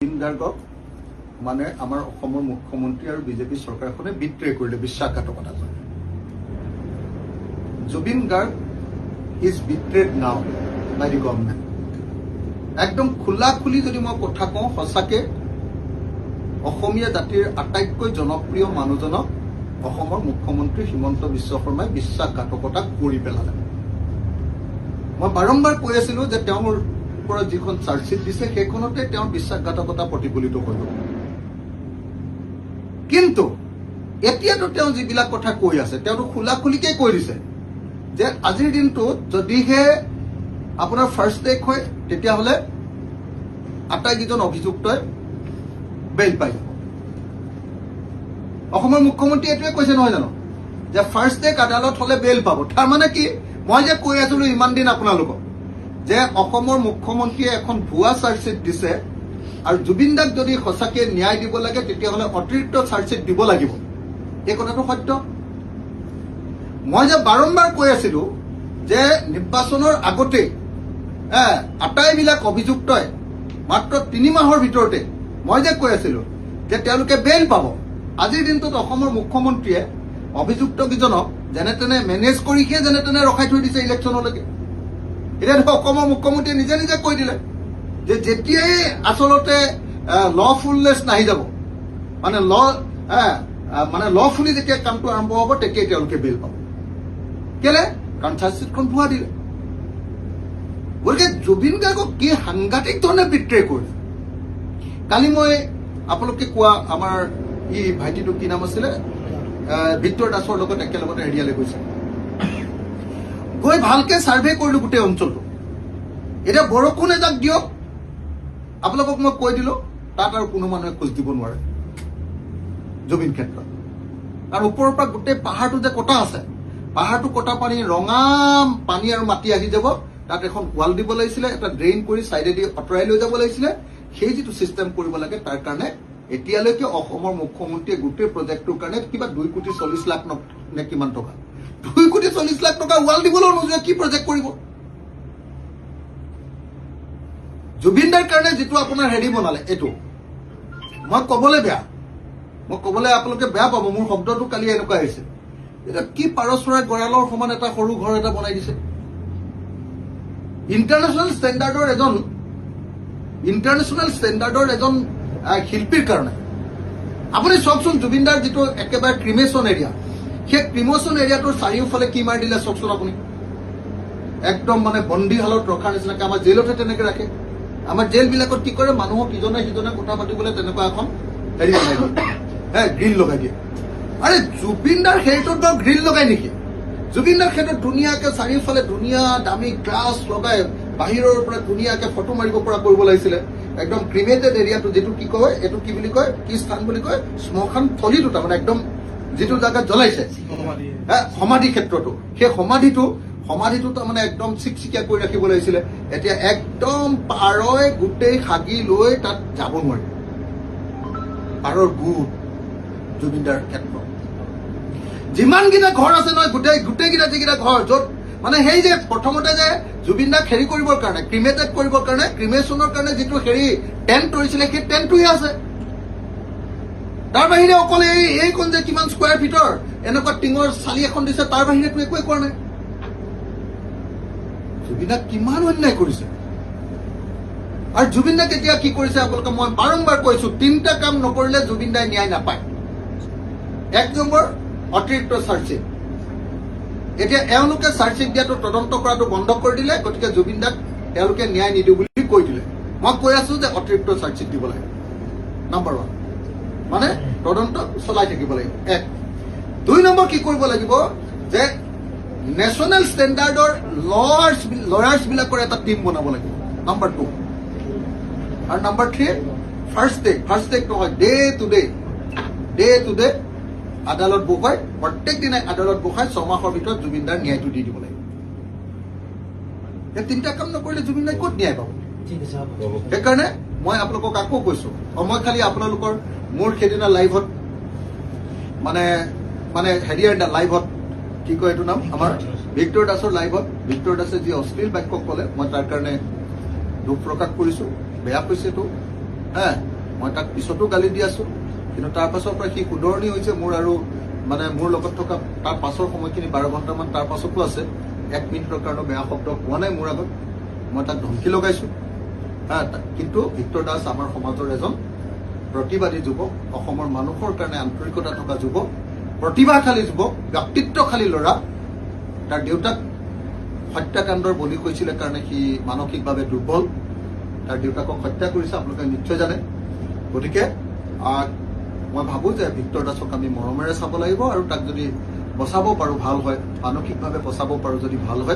জুবিন গাৰ্গক মানে আমাৰ অসমৰ মুখ্যমন্ত্ৰী আৰু বিজেপি চৰকাৰখনে বিট্ৰে কৰিলে, বিশ্বাসঘাতকতা কৰে। জুবিন গাৰ্গ ইজ বিট্ৰেড নাও বাই দি গভৰ্ণমেণ্ট। একদম খোলা খুলি যদি মই কথা কওঁ, সঁচাকে অসমীয়া জাতিৰ আটাইতকৈ জনপ্ৰিয় মানুহজনক অসমৰ মুখ্যমন্ত্ৰী হিমন্ত বিশ্ব শৰ্মাই বিশ্বাসঘাতকতা কৰি পেলালে। মই বাৰম্বাৰ কৈ আছিলো যে তেওঁৰ ওপৰত যিখন চাৰ্জশ্বিট দিছে সেইখনতে তেওঁৰ বিশ্বাসঘাতকতা প্ৰতিফলিত কৰিব। কিন্তু এতিয়াতো তেওঁ যিবিলাক কথা কৈ আছে তেওঁতো খোলা খুলিকে কৈ দিছে যে আজিৰ দিনটোত যদিহে আপোনাৰ ফাৰ্ষ্ট টেক হয় তেতিয়াহ'লে আটাইকেইজন অভিযুক্তই বেইল পাই যাব। অসমৰ মুখ্যমন্ত্ৰী এইটোৱে কৈছে নহয় জানো যে ফাৰ্ষ্ট টেক আদালত হলে বেইল পাব। তাৰমানে কি, মই যে কৈ আছিলো ইমান দিন আপোনালোকক যে অসমৰ মুখ্যমন্ত্ৰীয়ে এখন ভুৱা চাৰ্জশ্বিট দিছে আৰু জুবিন দাক যদি সঁচাকে ন্যায় দিব লাগে তেতিয়াহ'লে অতিৰিক্ত চাৰ্জশ্বিট দিব লাগিব, এই কথাটো সত্য। মই যে বাৰম্বাৰ কৈ আছিলো যে নিৰ্বাচনৰ আগতেই আটাইবিলাক অভিযুক্তই মাত্ৰ 3 মাহৰ ভিতৰতে মই যে কৈ আছিলো যে তেওঁলোকে বেইল পাব। আজিৰ দিনটোত অসমৰ মুখ্যমন্ত্ৰীয়ে অভিযুক্ত কেইজনক যেনে তেনে মেনেজ কৰিহে যেনে তেনে ৰখাই থৈ দিছে ইলেকশ্যনলৈকে। এতিয়া অসমৰ মুখ্যমন্ত্ৰীয়ে নিজে নিজে কৈ দিলে যে যেতিয়াই আচলতে লফুলনেছ নাহি যাব, মানে লফুলি যেতিয়া কামটো আৰম্ভ হ'ব তেতিয়াই তেওঁলোকে বেইল পাব। কেলে? কাৰণ চাৰ্জশ্বিটখন ভুৱা দিলে। গতিকে জুবিন গাৰ্গক কি সাংঘাতিক ধৰণে বিট্ৰে কৰিছে। কালি মই আপোনালোকে কোৱা আমাৰ ভাইটিটো কি নাম আছিলে, ভিক্টৰ দাসৰ লগত একেলগতে হেৰিয়ালৈ গৈছে, গৈ ভালকে ছাৰ্ভে কৰিলো গোটেই অঞ্চলটো। এতিয়া বৰষুণ এজাক দিয়ক, আপোনালোকক মই কৈ দিলো তাত আৰু কোনো মানুহে খোজ দিব নোৱাৰে জুবিন ক্ষেত্ৰত। কাৰণ ওপৰৰ পৰা গোটেই পাহাৰটো যে কটা আছে, পাহাৰটো কটা পানী ৰঙা পানী আৰু মাটি আহি যাব, তাত এখন ৱাল দিব লাগিছিলে, এটা ড্ৰেইন কৰি চাইডেদি আঁতৰাই লৈ যাব লাগিছিলে। সেই যিটো চিষ্টেম কৰিব লাগে তাৰ কাৰণে এতিয়ালৈকে অসমৰ মুখ্যমন্ত্ৰীয়ে গোটেই প্ৰজেক্টটোৰ কাৰণে কিবা 2,40 লাখ নে কিমান টকা, 2,40 লাখ টকা ৱাল দিবলৈ নোযোৱা কি প্ৰজেক্ট কৰিব। জুবিন দাৰ কাৰণে যিটো আপোনাৰ হেৰি বনালে, এইটো মই কবলৈ বেয়া, মই কবলৈ আপোনালোকে বেয়া পাব, মোৰ শব্দটো কালি এনেকুৱা আহিছে। এতিয়া কি পাৰ চৰাই গঁৰালৰ সমান এটা সৰু ঘৰ এটা বনাই দিছে। ইণ্টাৰনেশ্যনেল ষ্টেণ্ডাৰ্ডৰ এজন শিল্পীৰ কাৰণে আপুনি চাওকচোন, জুবিন দাৰ যিটো একেবাৰে ক্ৰিমেশ্যন এৰিয়া, সেই ক্ৰিমেশ্যন এৰিয়াটোৰ চাৰিওফালে কি মাৰি দিলে চাওকচোন আপুনি। একদম মানে বন্দীশালত ৰখাৰ নিচিনাকে, আমাৰ জেইলতে তেনেকে ৰাখে। আমাৰ জেইলবিলাকত কি কৰে, মানুহক ইজনে সিজনে কথা পাতিবলৈ তেনেকুৱা এখন হেৰি বনাই দিয়ে, গ্ৰিল লগাই দিয়ে। আৰে জুবিন দাৰ সেইটোত বাৰু গ্ৰিল লগাই নেকি? জুবিন দাৰ ক্ষেত্ৰত ধুনীয়াকে চাৰিওফালে ধুনীয়া দামী গ্লাছ লগাই বাহিৰৰ পৰা ধুনীয়াকে ফটো মাৰিব পৰা কৰিব লাগিছিলে। একদম ক্ৰিমেটেড এৰিয়াটো যিটো কি কয়, এইটো কি বুলি কয়, কি স্থান বুলি কয়, শ্মশান থলীটো, তাৰমানে একদম যিটো জাগাত জ্বলাইছে সমাধি ক্ষেত্ৰটো, সেই সমাধিটো তাৰমানে একদম চিকচিকীয়া কৰি ৰাখিব লাগিছিলে। এতিয়া একদম পাৰই গোটেই সাগি লৈ তাত যাব নোৱাৰি, পাৰৰ গোট জুবিন দাৰ ক্ষেত্ৰত। যিমানকেইটা ঘৰ আছে নহয়, গোটেইকেইটা যিকেইটা ঘৰ য'ত মানে সেই যে প্ৰথমতে যে জুবিন দাক হেৰি কৰিবৰ কাৰণে, ক্ৰিমেটেড কৰিবৰ কাৰণে, ক্ৰিমেশ্যনৰ কাৰণে যিটো হেৰি টেণ্ট তৰিছিলে, সেই টেণ্টটোহে আছে। তাৰ বাহিৰে অকল এইখন যে কিমান স্কোৱাৰ ফিটৰ এনেকুৱা টিঙৰ চালি এখন দিছে, তাৰ বাহিৰেতো একোৱে কৰা নাই। জুবিন দাক কিমান অন্যায় কৰিছে। আৰু জুবিন দাক এতিয়া কি কৰিছে আপোনালোকে মই বাৰম্বাৰ কৈছো, 3টা কাম নকৰিলে জুবিন দাই ন্যায় নাপায়। 1 নম্বৰ, অতিৰিক্ত চাৰ্জশ্বিট। এতিয়া এওঁলোকে চাৰ্জশ্বিট দিয়াটো, তদন্ত কৰাটো বন্ধ কৰি দিলে। গতিকে জুবিন দাক তেওঁলোকে ন্যায় নিদিওঁ বুলি কৈ দিলে। মই কৈ আছো যে অতিৰিক্ত চাৰ্জশ্বিট দিব লাগে, নম্বৰ 1, মানে তদন্ত চলাই থাকিব লাগিব। 1, 2 নম্বৰ কি কৰিব লাগিব যে নেশ্যনেল ষ্টেণ্ডাৰ্ডৰ লয়াৰ্ছ বিলাকৰ এটা টিম বনাব লাগিব, নম্বৰ 2। আৰু নম্বৰ 3, ফাৰ্ষ্ট টেক নহয়, ডে টু ডে আদালত বহাই, প্ৰত্যেক দিনাই আদালত বহাই 6 মাহৰ ভিতৰত জুবিন দাৰ ন্যায়টো দি দিব লাগিব। এই 3টা কাম নকৰিলে জুবিন দাই ক'ত ন্যায় পাব? সেইকাৰণে মই আপোনালোকক আকৌ কৈছো, মই খালি আপোনালোকৰ মোৰ সেইদিনা লাইভত মানে হেৰিয়াৰ লাইভত কি কয় এইটো নাম, আমাৰ ভিক্টৰ দাসৰ লাইভত ভিক্টৰ দাসে যি অশ্লীল বাক্য ক'লে, মই তাৰ কাৰণে দুখ প্ৰকাশ কৰিছো। বেয়া পাইছে এইটো, মই তাক পিছতো গালি দি আছো, কিন্তু তাৰ পাছৰ পৰা সি শুধৰণি হৈছে মোৰ, আৰু মানে মোৰ লগত থকা তাৰ পাছৰ সময়খিনি 12 ঘণ্টামান তাৰ পাছতো আছে, 1 মিনিটৰ কাৰণে বেয়া শব্দ কোৱা নাই মোৰ আগত। মই তাক ধমকি লগাইছো, কিন্তু ভিক্টৰ দাস আমাৰ সমাজৰ এজন প্ৰতিবাদী যুৱক, অসমৰ মানুহৰ কাৰণে আন্তৰিকতা থকা যুৱক, প্ৰতিভাশালী যুৱক, ব্যক্তিত্বশালী ল'ৰা। তাৰ দেউতাক হত্যাকাণ্ডৰ বলি হৈছিলে কাৰণে সি মানসিকভাৱে দুৰ্বল, তাৰ দেউতাকক হত্যা কৰিছে, আপোনালোকে নিশ্চয় জানে। গতিকে মই ভাবো যে ভিক্টৰ দাসক আমি মৰমেৰে চাব লাগিব, আৰু তাক যদি বচাব পাৰো ভাল হয়, মানসিকভাৱে বচাব পাৰো যদি ভাল হয়।